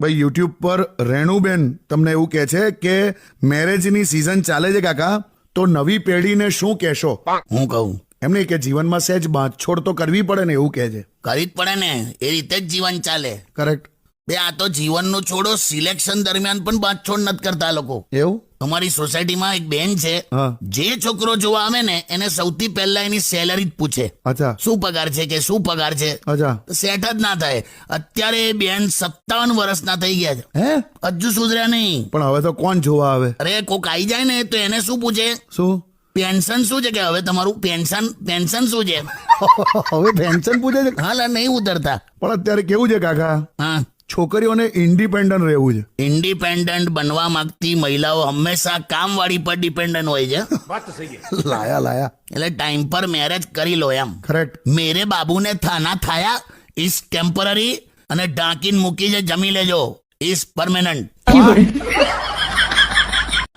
ભાઈ યુટ્યુબ પર રેણુબેન તમને એવું કહે છે કે મેરેજની સિઝન ચાલે છે કાકા, તો નવી પેઢીને શું કહેશો? હું કહું એમને કે જીવનમાં સહેજ બાંધછોડ તો કરવી પડે ને, એવું કહે છે. કરી જ પડે ને, એ રીતે જ જીવન ચાલે. કરેક્ટ. બે આ તો જીવનનું છોડો, સિલેક્શન દરમિયાન પણ બાંધછોડ નથી કરતા આ લોકો. એવું? અમારી સોસાયટીમાં એક બેન છે, હા. જે છોકરો જોવા આવે ને એને સૌથી પહેલા એની સેલરી જ પૂછે. અચ્છા શું પગાર છે કે શું પગાર છે. અચ્છા. સેટ જ ના થાય. અત્યારે એ બેન 57 વર્ષના થઈ ગયા છે, હે? હજુ સુધર્યા નહીં. પણ હવે તો કોણ જોવા આવે? અરે કોક આવી જાય ને તો એને શું પૂછે, શું પેન્શન શું છે, કે હવે તમારું પેન્શન શું છે. હવે પેન્શન પૂછે છે? હાલ નહીં ઉતરતા. પણ અત્યારે કેવું છે કાકા, હા, છોકરીઓને ઇન્ડિપેન્ડન્ટ રહેવું છે. ઇન્ડિપેન્ડન્ટ બનવા માંગતી મહિલાઓ હંમેશા કામવાળી પર ડિપેન્ડન્ટ હોય છે. લાયા એટલે ટાઈમ પર મેરેજ કરી લો એમ. કરેક્ટ. મેરે બાબુને થાના થાયા ઇઝ ટેમ્પરરી, અને ઢાંકીને મૂકી છે જમી લેજો ઇઝ પરમેનન્ટ.